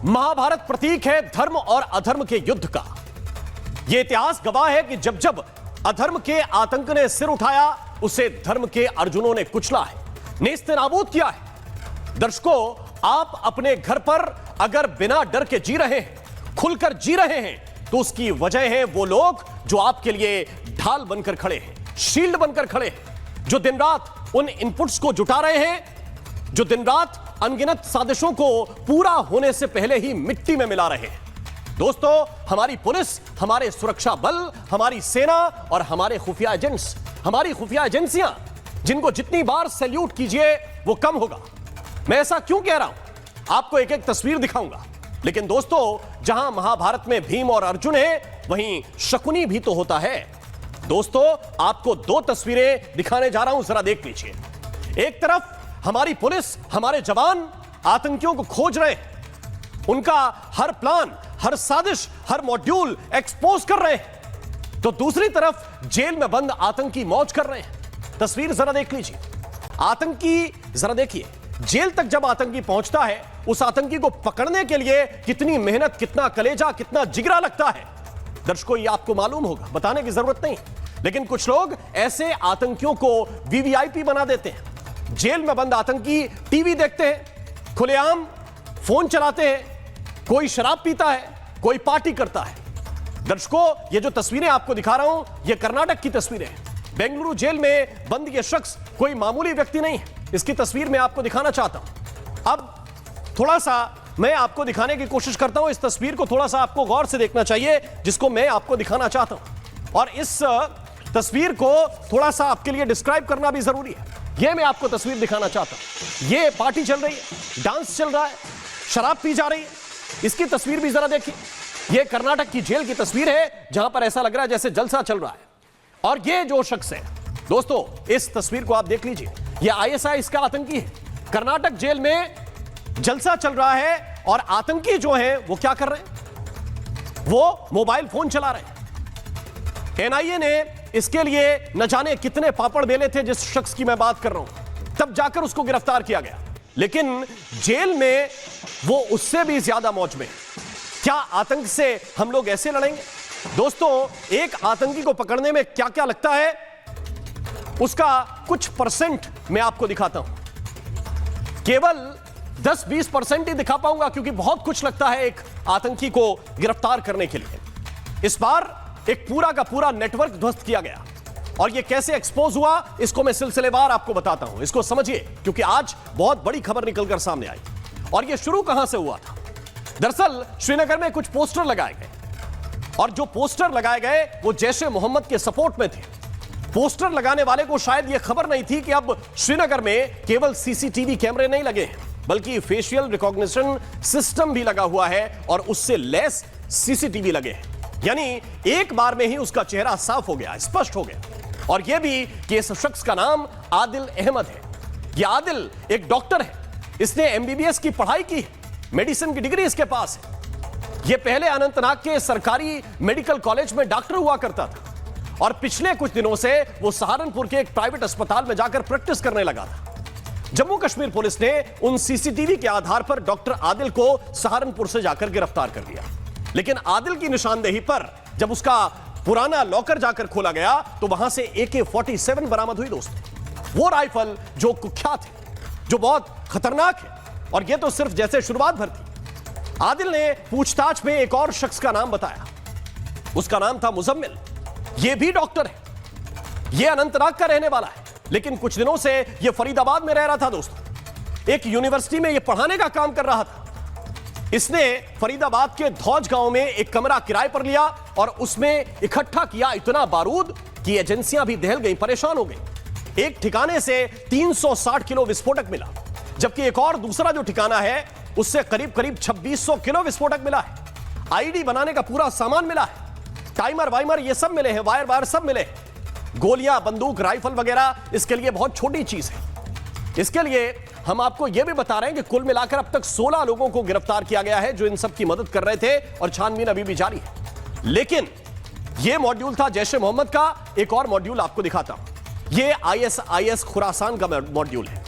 महाभारत प्रतीक है धर्म और अधर्म के युद्ध का। यह इतिहास गवाह है कि जब जब अधर्म के आतंक ने सिर उठाया, उसे धर्म के अर्जुनों ने कुचला है, नेस्तनाबूद किया है। दर्शकों, आप अपने घर पर अगर बिना डर के जी रहे हैं, खुलकर जी रहे हैं, तो उसकी वजह है वो लोग जो आपके लिए ढाल बनकर खड़े हैं, शील्ड बनकर खड़े हैं, जो दिन रात उन इनपुट्स को जुटा रहे हैं, जो दिन रात अनगिनत साजिशों को पूरा होने से पहले ही मिट्टी में मिला रहे हैं। दोस्तों, हमारी पुलिस, हमारे सुरक्षा बल, हमारी सेना और हमारे खुफिया एजेंट्स, हमारी खुफिया एजेंसियां, जिनको जितनी बार सैल्यूट कीजिए वो कम होगा। मैं ऐसा क्यों कह रहा हूं, आपको एक एक तस्वीर दिखाऊंगा। लेकिन दोस्तों, जहां महाभारत में भीम और अर्जुन है, वहीं शकुनी भी तो होता है। दोस्तों, आपको दो तस्वीरें दिखाने जा रहा हूं, जरा देख लीजिए। एक तरफ हमारी पुलिस, हमारे जवान आतंकियों को खोज रहे हैं, उनका हर प्लान, हर साजिश, हर मॉड्यूल एक्सपोज कर रहे हैं, तो दूसरी तरफ जेल में बंद आतंकी मौज कर रहे हैं। तस्वीर जरा देख लीजिए। आतंकी, जरा देखिए, जेल तक जब आतंकी पहुंचता है, उस आतंकी को पकड़ने के लिए कितनी मेहनत, कितना कलेजा, कितना जिगरा लगता है। दर्शकों, ये आपको मालूम होगा, बताने की जरूरत नहीं। लेकिन कुछ लोग ऐसे आतंकियों को वीवीआईपी बना देते हैं। जेल में बंद आतंकी टीवी देखते हैं, खुलेआम फोन चलाते हैं, कोई शराब पीता है, कोई पार्टी करता है। दर्शकों, ये जो तस्वीरें आपको दिखा रहा हूं, ये कर्नाटक की तस्वीरें हैं। बेंगलुरु जेल में बंद ये शख्स कोई मामूली व्यक्ति नहीं है। इसकी तस्वीर मैं आपको दिखाना चाहता हूं। अब थोड़ा सा मैं आपको दिखाने की कोशिश करता हूं। इस तस्वीर को थोड़ा सा आपको गौर से देखना चाहिए, जिसको मैं आपको दिखाना चाहता हूं, और इस तस्वीर को थोड़ा सा आपके लिए डिस्क्राइब करना भी जरूरी है। यह मैं आपको तस्वीर दिखाना चाहता हूं। यह पार्टी चल रही है, डांस चल रहा है, शराब पी जा रही है। इसकी तस्वीर भी जरा देखिए। यह कर्नाटक की जेल की तस्वीर है, जहां पर ऐसा लग रहा है जैसे जलसा चल रहा है। और यह जो शख्स है, दोस्तों, इस तस्वीर को आप देख लीजिए। यह आईएसआई इसका आतंकी है। कर्नाटक जेल में जलसा चल रहा है और आतंकी जो है वो क्या कर रहे हैं, वो मोबाइल फोन चला रहे हैं। एनआईए ने इसके लिए न जाने कितने पापड़ बेले थे, जिस शख्स की मैं बात कर रहा हूं, तब जाकर उसको गिरफ्तार किया गया। लेकिन जेल में वो उससे भी ज्यादा मौज में। क्या आतंक से हम लोग ऐसे लड़ेंगे? दोस्तों, एक आतंकी को पकड़ने में क्या क्या लगता है, उसका कुछ परसेंट मैं आपको दिखाता हूं। केवल 10-20% ही दिखा पाऊंगा, क्योंकि बहुत कुछ लगता है एक आतंकी को गिरफ्तार करने के लिए। इस बार एक पूरा का पूरा नेटवर्क ध्वस्त किया गया, और यह कैसे एक्सपोज हुआ, इसको मैं सिलसिलेवार आपको बताता हूं। इसको समझिए, क्योंकि आज बहुत बड़ी खबर निकलकर सामने आई। और यह शुरू कहां से हुआ था? दरअसल श्रीनगर में कुछ पोस्टर लगाए गए, और जो पोस्टर लगाए गए वो जैशे मोहम्मद के सपोर्ट में थे। पोस्टर लगाने वाले को शायद यह खबर नहीं थी कि अब श्रीनगर में केवल सीसीटीवी कैमरे नहीं लगे हैं, बल्कि फेशियल रिकॉग्निशन सिस्टम भी लगा हुआ है, और उससे लैस सीसीटीवी लगे हैं। यानी एक बार में ही उसका चेहरा साफ हो गया, स्पष्ट हो गया। और यह भी कि इस शख्स का नाम आदिल अहमद है। यह आदिल एक डॉक्टर है, इसने एमबीबीएस की पढ़ाई की, मेडिसिन की डिग्री इसके पास है। यह पहले अनंतनाग के सरकारी मेडिकल कॉलेज में डॉक्टर हुआ करता था, और पिछले कुछ दिनों से वो सहारनपुर के एक प्राइवेट अस्पताल में जाकर प्रैक्टिस करने लगा था। जम्मू कश्मीर पुलिस ने उन सीसीटीवी के आधार पर डॉक्टर आदिल को सहारनपुर से जाकर गिरफ्तार कर लिया। लेकिन आदिल की निशानदेही पर जब उसका पुराना लॉकर जाकर खोला गया, तो वहां से AK-47 बरामद हुई। दोस्तों, वो राइफल जो कुख्यात है, जो बहुत खतरनाक है, और यह तो सिर्फ जैसे शुरुआत भर थी। आदिल ने पूछताछ में एक और शख्स का नाम बताया, उसका नाम था मुजम्मिल। यह भी डॉक्टर है, यह अनंतनाग का रहने वाला है, लेकिन कुछ दिनों से यह फरीदाबाद में रह रहा था। दोस्तों, एक यूनिवर्सिटी में यह पढ़ाने का काम कर रहा था। इसने फरीदाबाद के धौज गांव में एक कमरा किराए पर लिया, और उसमें इकट्ठा किया इतना बारूद कि एजेंसियां भी दहल गई, परेशान हो गई। एक ठिकाने से 360 किलो विस्फोटक मिला, जबकि एक और दूसरा जो ठिकाना है, उससे करीब करीब 2600 किलो विस्फोटक मिला है। आईडी बनाने का पूरा सामान मिला है, टाइमर वाइमर ये सब मिले हैं, वायर सब मिले हैं। गोलियां, बंदूक, राइफल वगैरह इसके लिए बहुत छोटी चीज है। इसके लिए हम आपको यह भी बता रहे हैं कि कुल मिलाकर अब तक 16 लोगों को गिरफ्तार किया गया है, जो इन सब की मदद कर रहे थे, और छानबीन अभी भी जारी है। लेकिन यह मॉड्यूल था जैशे मोहम्मद का। एक और मॉड्यूल आपको दिखाता हूं। यह ISIS खुरासान का मॉड्यूल है।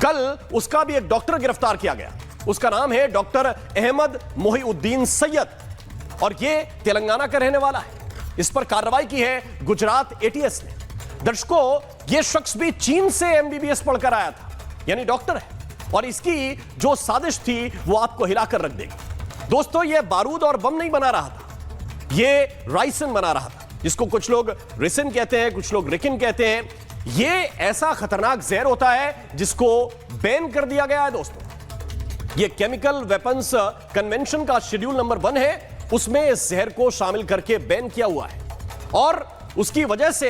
कल उसका भी एक डॉक्टर गिरफ्तार किया गया, उसका नाम है डॉक्टर अहमद मोहिउद्दीन सैयद और ये तेलंगाना का रहने वाला है। इस पर कार्रवाई की है गुजरात एटीएस ने। दर्शकों, ये शख्स भी चीन से एमबीबीएस पढ़कर आया था, यानी डॉक्टर है, और इसकी जो साजिश थी वो आपको हिलाकर रख देगी। दोस्तों, ये बारूद और बम नहीं बना रहा था, ये राइसिन बना रहा था, जिसको कुछ लोग रिसिन कहते हैं, कुछ लोग रिकिन कहते हैं। ये ऐसा खतरनाक जहर होता है जिसको बैन कर दिया गया है। दोस्तों, ये केमिकल वेपन्स कन्वेंशन का शेड्यूल नंबर 1 है, उसमें इस जहर को शामिल करके बैन किया हुआ है। और उसकी वजह से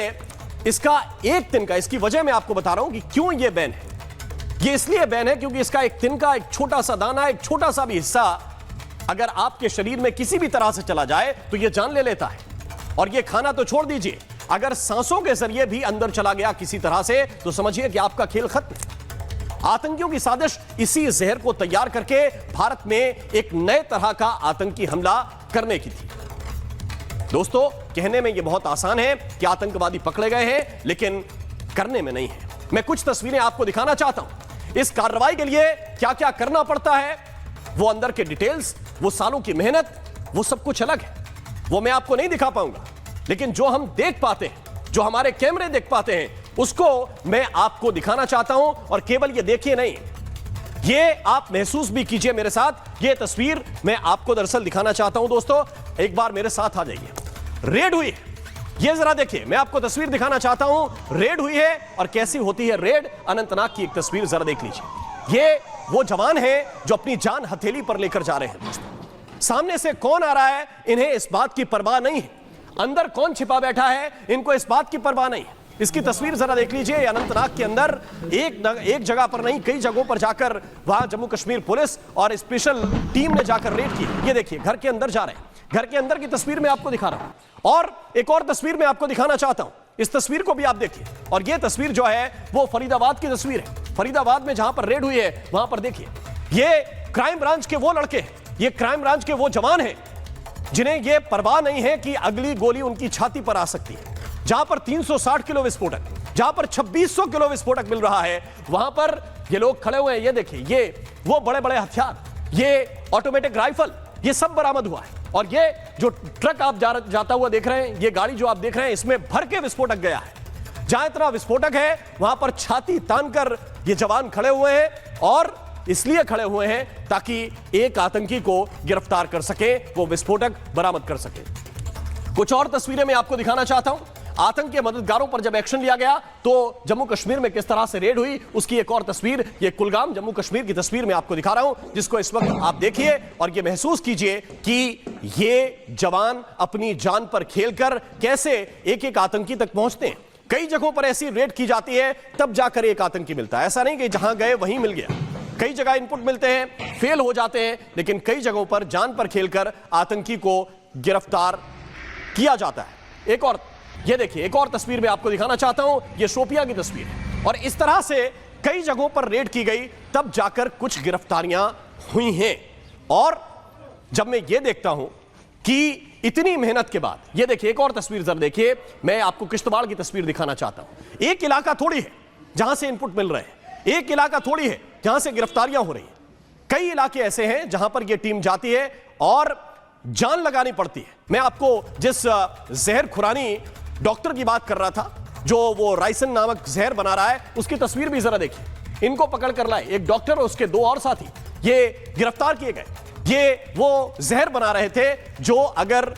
इसका एक दिन का, इसकी वजह मैं आपको बता रहा हूं कि क्यों यह बैन है। यह इसलिए बैन है क्योंकि इसका एक दिन का एक छोटा सा दाना, एक छोटा सा भी हिस्सा अगर आपके शरीर में किसी भी तरह से चला जाए तो यह जान ले लेता है। और यह खाना तो छोड़ दीजिए, अगर सांसों के जरिए भी अंदर चला गया किसी तरह से तो समझिए कि आपका खेल खत्म। आतंकियों की साजिश इसी जहर को तैयार करके भारत में एक नए तरह का आतंकी हमला करने की थी। दोस्तों, कहने में यह बहुत आसान है कि आतंकवादी पकड़े गए हैं, लेकिन करने में नहीं है। मैं कुछ तस्वीरें आपको दिखाना चाहता हूं। इस कार्रवाई के लिए क्या क्या करना पड़ता है, वो अंदर के डिटेल्स, वो सालों की मेहनत, वो सब कुछ अलग है। वो मैं आपको नहीं दिखा पाऊंगा, लेकिन जो हम देख पाते हैं, जो हमारे कैमरे देख पाते हैं, उसको मैं आपको दिखाना चाहता हूं। और केवल ये देखिए नहीं, ये आप महसूस भी कीजिए मेरे साथ। ये तस्वीर मैं आपको दरअसल दिखाना चाहता हूं। दोस्तों, एक बार मेरे साथ आ जाइए। रेड हुई है, ये जरा देखिए, मैं आपको तस्वीर दिखाना चाहता हूं। रेड हुई है और कैसी होती है रेड। अनंतनाग की एक तस्वीर जरा देख लीजिए। ये वो जवान है जो अपनी जान हथेली पर लेकर जा रहे हैं। दोस्तों, सामने से कौन आ रहा है, इन्हें इस बात की परवाह नहीं है। अंदर कौन छिपा बैठा है, इनको इस बात की परवाह नहीं है। इसकी तस्वीर जरा देख लीजिए। अनंतनाग के अंदर एक जगह पर नहीं, कई जगहों पर जाकर वहां जम्मू कश्मीर पुलिस और स्पेशल टीम ने जाकर रेड की। ये देखिए, घर के अंदर जा रहे हैं। घर के अंदर की तस्वीर मैं आपको दिखा रहा हूं और एक और तस्वीर मैं आपको दिखाना चाहता हूं। इस तस्वीर को भी आप देखिए। और यह तस्वीर जो है वो फरीदाबाद की तस्वीर है। फरीदाबाद में जहां पर रेड हुई है वहां पर देखिए, ये क्राइम ब्रांच के वो लड़के हैं, ये क्राइम ब्रांच के वो जवान हैं जिन्हें यह परवाह नहीं है कि अगली गोली उनकी छाती पर आ सकती है। जहां पर 360 किलो विस्फोटक, जहां पर 2600 किलो विस्फोटक मिल रहा है, वहां पर ये लोग खड़े हुए हैं। ये देखिए, ये वो बड़े बड़े हथियार, ये ऑटोमेटिक राइफल, ये सब बरामद हुआ है। और ये जो ट्रक आप जाता हुआ देख रहे हैं, ये गाड़ी जो आप देख रहे हैं, इसमें भर के विस्फोटक गया है। जहां इतना विस्फोटक है वहां पर छाती तानकर ये जवान खड़े हुए हैं और इसलिए खड़े हुए हैं ताकि एक आतंकी को गिरफ्तार कर सके, वो विस्फोटक बरामद कर सके। कुछ और तस्वीरें मैं आपको दिखाना चाहता हूं। आतंकी मददगारों पर जब एक्शन लिया गया तो जम्मू कश्मीर में किस तरह से रेड हुई, उसकी एक और तस्वीर, ये कुलगाम जम्मू कश्मीर की तस्वीर मैं आपको दिखा रहा हूं, जिसको इस वक्त आप देखिए और ये महसूस कीजिए कि ये जवान अपनी जान पर खेलकर कैसे एक एक आतंकी तक पहुंचते हैं। कई जगहों पर ऐसी रेड की जाती है, तब जाकर एक आतंकी मिलता है। ऐसा नहीं कि जहां गए वहीं मिल गया। कई जगह इनपुट मिलते हैं, फेल हो जाते हैं, लेकिन कई जगहों पर जान पर खेलकर आतंकी को गिरफ्तार किया जाता है। एक और ये देखिए, एक और तस्वीर मैं आपको दिखाना चाहता हूं। ये शोपियां की तस्वीर है और इस तरह से कई जगहों पर रेड की गई, तब जाकर कुछ गिरफ्तारियां हुई हैं। और जब मैं ये देखता हूं कि इतनी मेहनत के बाद, ये देखिए एक और तस्वीर जरा देखिए, मैं आपको किश्तवाड़ की तस्वीर दिखाना चाहता हूं। एक इलाका थोड़ी है जहां से इनपुट मिल रहे हैं, एक इलाका थोड़ी है जहां से गिरफ्तारियां हो रही हैं। कई इलाके ऐसे हैं जहां पर यह टीम जाती है और जान लगानी पड़ती है। मैं आपको जिस जहर खुरानी डॉक्टर की बात कर रहा था, जो वो राइसिन नामक जहर बना रहा है, उसकी तस्वीर भी जरा देखिए। इनको पकड़ कर लाए, एक डॉक्टर और उसके 2 और साथी, ये गिरफ्तार किए गए। ये वो जहर बना रहे थे जो अगर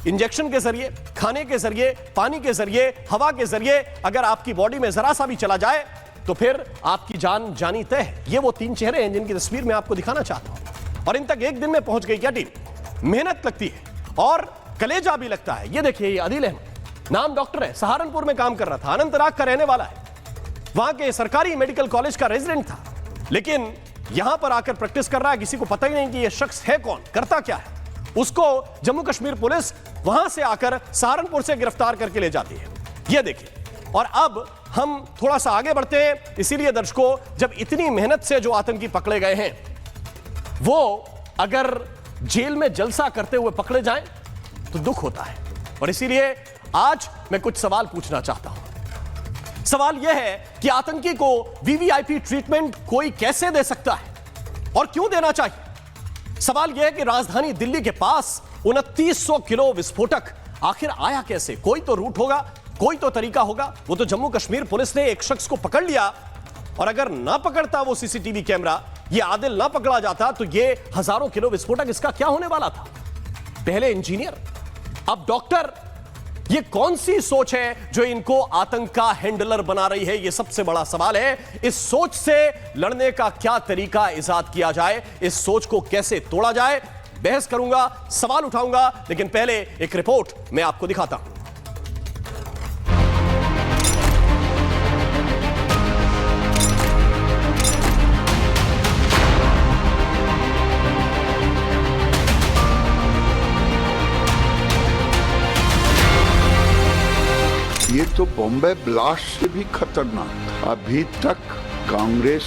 इंजेक्शन के जरिए, खाने के जरिए, पानी के जरिए, हवा के जरिए अगर आपकी बॉडी में जरा सा भी चला जाए तो फिर आपकी जान जानी तय है। ये वो 3 चेहरे हैं जिनकी तस्वीर मैं आपको दिखाना चाहता हूं। और इन तक एक दिन में पहुंच गई क्या टीम। मेहनत लगती है और कलेजा भी लगता है। ये देखिए, ये आदिल अहमद नाम डॉक्टर है, सहारनपुर में काम कर रहा था, अनंतनाग का रहने वाला है, वहां के सरकारी मेडिकल कॉलेज का रेजिडेंट था, लेकिन यहां पर आकर प्रैक्टिस कर रहा है। किसी को पता ही नहीं कि यह शख्स है कौन, करता क्या है। उसको जम्मू कश्मीर पुलिस वहां से आकर सहारनपुर से गिरफ्तार करके ले जाती है। यह देखिए। और अब हम थोड़ा सा आगे बढ़ते हैं। इसीलिए दर्शकों, जब इतनी मेहनत से जो आतंकी पकड़े गए हैं, वो अगर जेल में जलसा करते हुए पकड़े जाएं तो दुख होता है। और इसीलिए आज मैं कुछ सवाल पूछना चाहता हूं। सवाल यह है कि आतंकी को वीवीआईपी ट्रीटमेंट कोई कैसे दे सकता है? और क्यों देना चाहिए? सवाल यह है कि राजधानी दिल्ली के पास 2900 किलो विस्फोटक आखिर आया कैसे? कोई तो रूट होगा, कोई तो तरीका होगा। वो तो जम्मू कश्मीर पुलिस ने एक शख्स को पकड़ लिया, और अगर ना पकड़ता वो सीसीटीवी कैमरा, ये आदिल ना पकड़ा जाता, तो ये हजारों किलो विस्फोटक इसका क्या होने वाला था? पहले इंजीनियर, अब डॉक्टर। ये कौन सी सोच है जो इनको आतंक का हैंडलर बना रही है? ये सबसे बड़ा सवाल है। इस सोच से लड़ने का क्या तरीका इजाद किया जाए, इस सोच को कैसे तोड़ा जाए, बहस करूंगा, सवाल उठाऊंगा, लेकिन पहले एक रिपोर्ट मैं आपको दिखाता हूं। ये तो बॉम्बे ब्लास्ट से भी खतरनाक था। अभी तक कांग्रेस,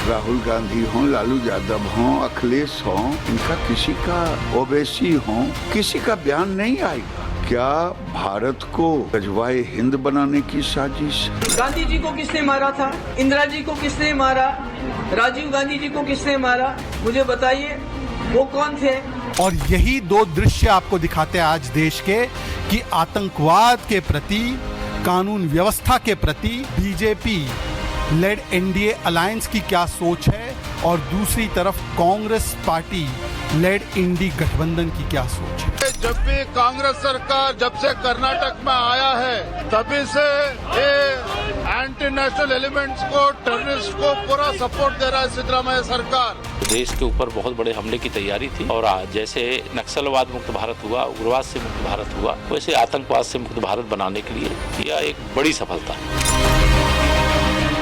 राहुल गांधी हो, लालू यादव हो, अखिलेश हो, इनका किसी का ओवैसी हो, किसी का बयान नहीं आएगा। क्या भारत को गजवाए हिंद बनाने की साजिश? गांधी जी को किसने मारा था? इंदिरा जी को किसने मारा? राजीव गांधी जी को किसने मारा? मुझे बताइए, वो कौन थे? और यही दो दृश्य आपको दिखाते हैं आज देश के, कि आतंकवाद के प्रति, कानून व्यवस्था के प्रति बीजेपी लेड एनडीए अलायंस की क्या सोच है, और दूसरी तरफ कांग्रेस पार्टी लेड इंडी गठबंधन की क्या सोच है। जब भी कांग्रेस सरकार जब से कर्नाटक में आया है, तभी से ये एंटी नेशनल एलिमेंट्स को, टेररिस्ट को पूरा सपोर्ट दे रहा है सिद्धरामैया सरकार। देश के ऊपर बहुत बड़े हमले की तैयारी थी, और आज जैसे नक्सलवाद मुक्त भारत हुआ, उग्रवाद से मुक्त भारत हुआ, वैसे आतंकवाद से मुक्त भारत बनाने के लिए यह एक बड़ी सफलता है।